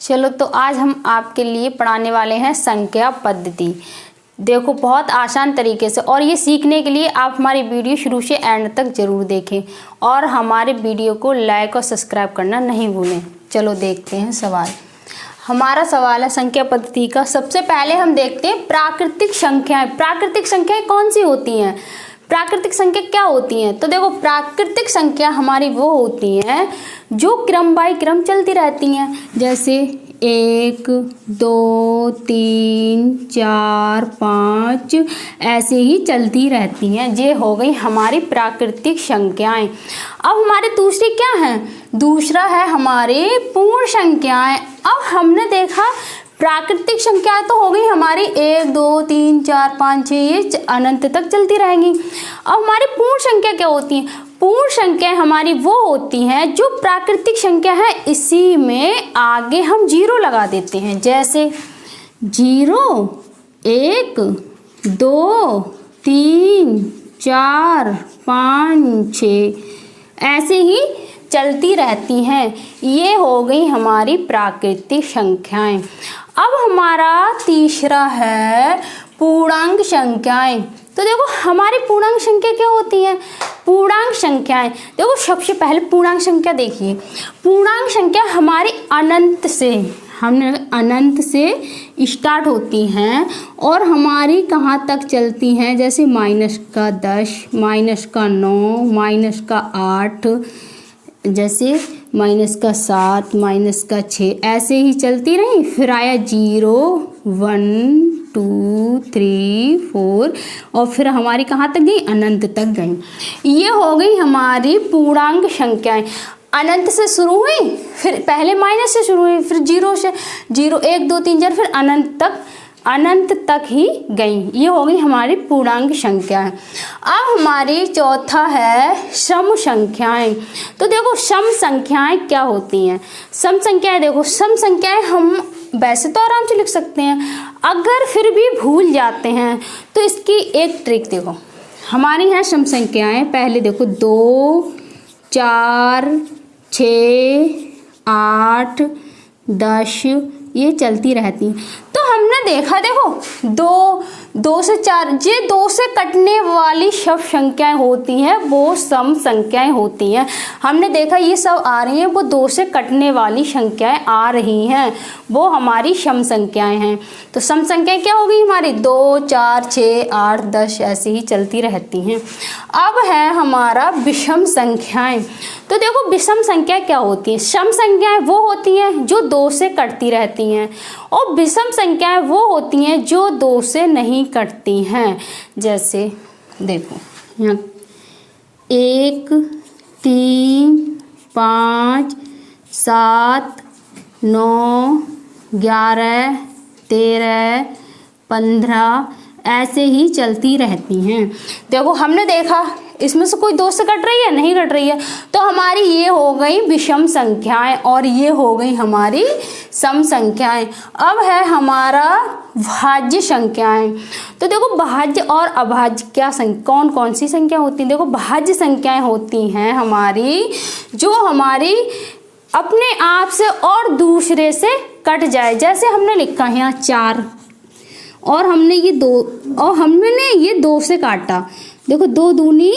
चलो तो आज हम आपके लिए पढ़ाने वाले हैं संख्या पद्धति। देखो बहुत आसान तरीके से, और ये सीखने के लिए आप हमारी वीडियो शुरू से एंड तक ज़रूर देखें और हमारे वीडियो को लाइक और सब्सक्राइब करना नहीं भूलें। चलो देखते हैं सवाल। हमारा सवाल है संख्या पद्धति का। सबसे पहले हम देखते हैं प्राकृतिक संख्याएं। प्राकृतिक संख्याएं कौन सी होती हैं? प्राकृतिक संख्या क्या होती हैं? तो देखो प्राकृतिक संख्या हमारी वो होती हैं जो क्रम बाई क्रम चलती रहती हैं, जैसे 1 2 3 4 5 ऐसे ही चलती रहती हैं। ये हो गई हमारी प्राकृतिक संख्याएं। अब हमारे दूसरी क्या है? दूसरा है हमारे पूर्ण संख्याएं। अब हमने देखा प्राकृतिक संख्याएं तो हो गई हमारी 1 2 3 4 5 6 ये अनंत तक चलती रहेंगी। अब हमारी पूर्ण संख्या क्या होती हैं? पूर्ण संख्या हमारी वो होती हैं जो प्राकृतिक संख्या है इसी में आगे हम 0 लगा देते हैं, जैसे 0 1 2 3 4 5 6 ऐसे ही चलती रहती हैं। ये हो गई हमारी प्राकृतिक संख्याएं। अब हमारा तीसरा है पूर्णांक संख्याएं। तो देखो हमारी पूर्णांक संख्या क्या होती है? पूर्णांक संख्याएं देखो सबसे पहले पूर्णांक संख्या देखिए। पूर्णांक संख्या हमारी अनंत से स्टार्ट होती हैं और हमारी कहाँ तक चलती हैं, जैसे -10 -9 -8 जैसे -7 -6 ऐसे ही चलती रही। फिर आया 0 1 2 3 4 और फिर हमारी कहाँ तक गई? अनंत तक गई। ये हो गई हमारी पूर्णांक संख्याएं। अनंत से शुरू हुई, फिर पहले माइनस से शुरू हुई, फिर 0 से 0 1 2 3 4 फिर अनंत तक ही गई। ये हो गई हमारी पूर्णांक संख्या है। अब हमारी चौथा है सम संख्याएं। तो देखो सम संख्याएं क्या होती हैं? सम संख्याएं देखो, सम संख्याएं हम वैसे तो आराम से लिख सकते हैं, अगर फिर भी भूल जाते हैं तो इसकी एक ट्रिक देखो। हमारी हैं सम संख्याएं, पहले देखो 2 4 6 8 10 ये चलती रहती हैं। तो हमने देखा देखो 2 से 4 ये 2 से कटने वाली सब संख्याएं होती हैं, वो सम संख्याएं होती हैं। हमने देखा ये सब आ रही हैं, वो 2 से कटने वाली संख्याएं आ रही हैं, वो हमारी सम संख्याएं हैं। तो सम संख्याएं क्या होगी हमारी? 2 4 6 8 10 ऐसे ही चलती रहती हैं। अब है हमारा विषम संख्याएं। तो देखो विषम संख्या क्या होती है? सम संख्याएं वो होती हैं जो 2 से कटती रहती हैं और विषम संख्याएं वो होती हैं जो 2 से नहीं कटती हैं। जैसे देखो यहाँ 1 3 5 7 9 11 13 15 ऐसे ही चलती रहती हैं। देखो हमने देखा इसमें से कोई 2 से कट रही है? नहीं कट रही है। तो हमारी ये हो गई विषम संख्याएं और ये हो गई हमारी सम संख्याएं। अब है हमारा भाज्य संख्याएं। तो देखो भाज्य और अभाज्य क्या कौन कौन सी संख्या होती हैं? देखो भाज्य संख्याएं होती हैं हमारी जो हमारी अपने आप से और दूसरे से कट जाए। जैसे हमने लिखा है यहाँ 4 और हमने ये 2 से काटा। देखो 2 दूनी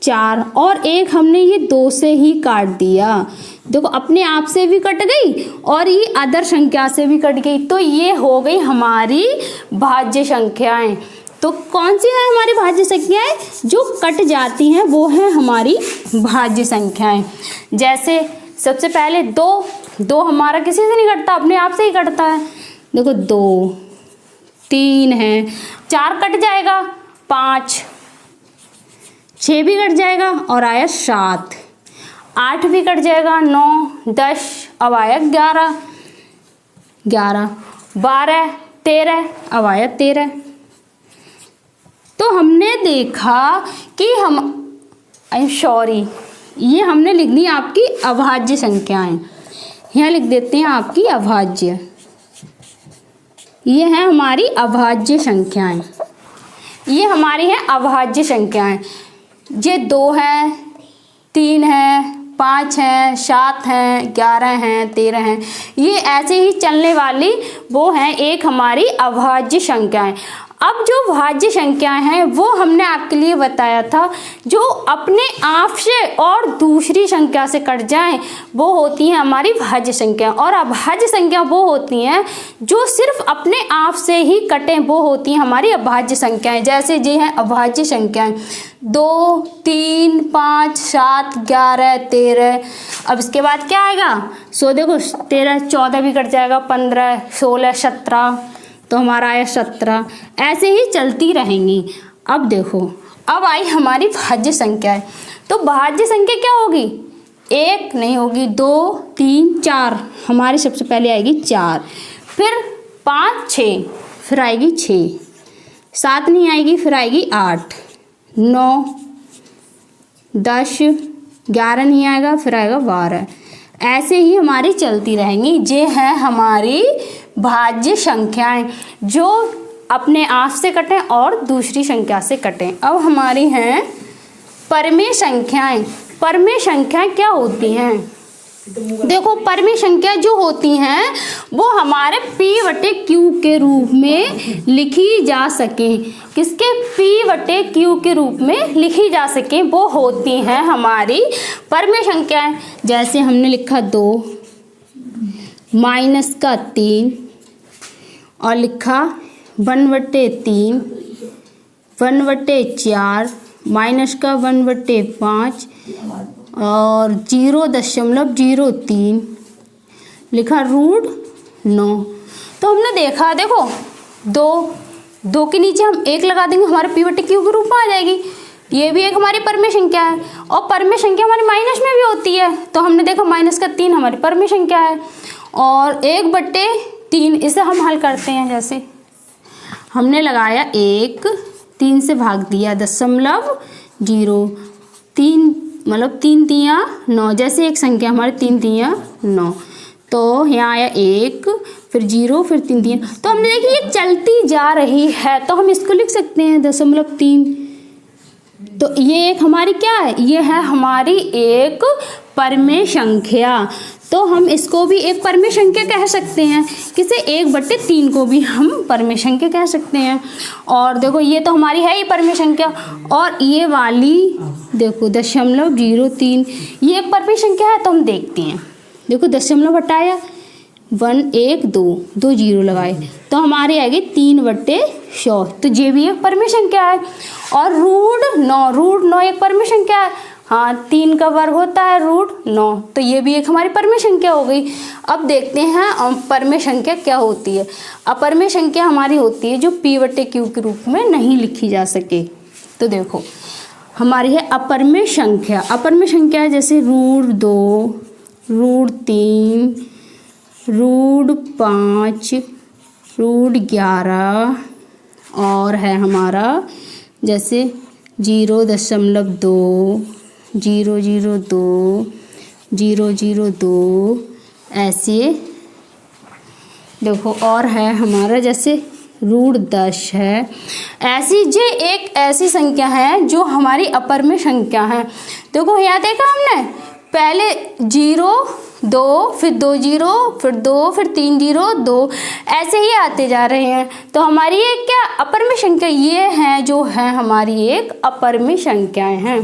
4 और 1 हमने ये 2 से ही काट दिया। देखो अपने आप से भी कट गई और ये अदर संख्या से भी कट गई। तो ये हो गई हमारी भाज्य संख्याएं। तो कौन सी है हमारी भाज्य संख्याएं? जो कट जाती हैं वो है हमारी भाज्य संख्याएं। जैसे सबसे पहले 2 हमारा किसी से नहीं कटता, अपने आप से ही कटता है। देखो 2 3 है, 4 कट जाएगा, 5 6 भी कट जाएगा और आया 7 8 भी कट जाएगा, 9 10 अब आया 11 12 13 अब आया 13। तो हमने देखा कि ये हमने लिख दी आपकी अभाज्य संख्याएं। यहाँ लिख देते हैं आपकी अभाज्य। ये है हमारी अभाज्य संख्याएं। ये हमारी है अभाज्य संख्याएं। ये 2 है, 3 है, 5 हैं, 7 हैं, 11 हैं, 13 हैं, ये ऐसे ही चलने वाली वो हैं एक हमारी अभाज्य संख्याएं। अब जो भाज्य संख्याएं हैं वो हमने आपके लिए बताया था, जो अपने आप से और दूसरी संख्या से कट जाएं वो होती हैं हमारी भाज्य संख्या, और अभाज्य संख्या वो होती हैं जो सिर्फ अपने आप से ही कटें वो होती हैं हमारी अभाज्य संख्याएं। जैसे ये हैं अभाज्य संख्याएं 2, 3, 5, 7, 11, 13। अब इसके बाद क्या आएगा? देखो 13, 14 भी कट जाएगा, 15, 16, 17, तो हमारा आया 17। ऐसे ही चलती रहेंगी। अब देखो, अब आई हमारी भाज्य संख्या है, तो भाज्य संख्या क्या होगी? 1 नहीं होगी, 2, 3, 4, हमारी सबसे पहले आएगी 4, फिर 5, 6, फिर आएगी 6, 7 नहीं आएगी, फिर आएगी 8, 9, 10, 11 नहीं आएगा, फिर आएगा 12। ऐसे ही हमारी चलती रहेंगी। ये है हमारी भाज्य संख्याएं जो अपने आप से कटें और दूसरी संख्या से कटें। अब हमारी हैं परमेय संख्याएं। परमेय संख्याएं क्या होती हैं? देखो, परमेय संख्या जो होती हैं वो हमारे P/Q के रूप में लिखी जा सके। किसके? P/Q के रूप में लिखी जा सके वो होती हैं हमारी परमेय संख्याएं। जैसे हमने लिखा 2 माइनस का 3 और लिखा 1/3, 1/4, माइनस का 1/5 और 0.03 लिखा √9। तो हमने देखा, देखो 2 के नीचे हम 1 लगा देंगे, हमारे P/Q के रूप में आ जाएगी। ये भी एक हमारी परमेय संख्या है, और परमेय संख्या हमारी माइनस में भी होती है। तो हमने देखा माइनस का 3 हमारी परमेय संख्या है, और 1/3 इसे हम हल करते हैं। जैसे हमने लगाया 1, 3 से भाग दिया 0.0, 3 मतलब 3 तिया 9, जैसे एक संख्या हमारे 3 तिया 9, तो यहाँ आया 1, फिर 0, फिर 3 तिया। तो हमने देखी ये चलती जा रही है, तो हम इसको लिख सकते हैं 0.3। तो ये एक हमारी क्या है? ये है हमारी एक परमेय संख्या। तो हम इसको भी एक परमेय संख्या कह सकते हैं। किसे? 1/3 को भी हम परमेय संख्या कह सकते हैं। और देखो ये तो हमारी है ही परमेय संख्या, और ये वाली देखो 0.03 ये एक परमेय संख्या है। तो हम देखते हैं, देखो दशमलव हटाया 1 1 2 0 लगाए, तो हमारी आएगी 3/100। तो ये भी एक परमेय संख्या है। और √9 एक परमेय संख्या है। हाँ, 3 का वर्ग होता है √9, तो ये भी एक हमारी परमेय संख्या हो गई। अब देखते हैं परमेय संख्या क्या होती है। अपरमेय संख्या हमारी होती है जो P/Q के रूप में नहीं लिखी जा सके। तो देखो हमारी है अपरमेय संख्या। अपरमेय संख्या जैसे √2, √3, √5, √11, और है हमारा जैसे 0.2, 0.02, 0.02, ऐसे देखो। और है हमारा जैसे √10 है। ऐसी जो एक ऐसी संख्या है जो हमारी अपरमेय संख्या है। देखो यहाँ देखा हमने, पहले 0, 2, फिर 2 0, फिर 2, फिर 3 0, 2, ऐसे ही आते जा रहे हैं। तो हमारी ये क्या अपरमेय संख्या ये है, जो है हमारी एक अपरमेय संख्याएं हैं।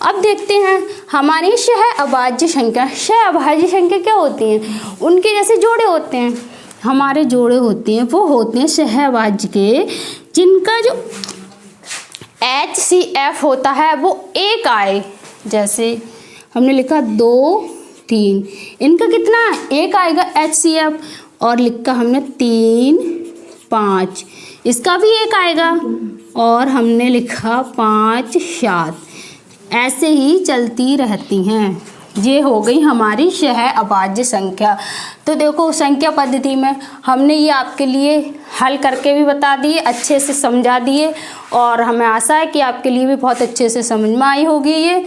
अब देखते हैं हमारी शह अभाज्य संख्या। शह अभाज्य संख्या क्या होती हैं? उनके जैसे जोड़े होते हैं, हमारे जोड़े होते हैं, वो होते हैं शह अभाज्य के, जिनका जो HCF होता है वो 1 आए। जैसे हमने लिखा 2, 3, इनका कितना 1 आएगा HCF, और लिखा हमने 3, 5, इसका भी 1 आएगा, और हमने लिखा 5, 7, ऐसे ही चलती रहती हैं। ये हो गई हमारी शह अभाज्य संख्या। तो देखो संख्या पद्धति में हमने ये आपके लिए हल करके भी बता दिए, अच्छे से समझा दिए, और हमें आशा है कि आपके लिए भी बहुत अच्छे से समझ में आई होगी ये।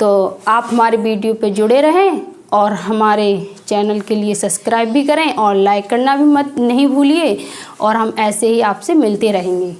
तो आप हमारे वीडियो पे जुड़े रहें, और हमारे चैनल के लिए सब्सक्राइब भी करें, और लाइक करना भी मत नहीं भूलिए, और हम ऐसे ही आपसे मिलते रहेंगे।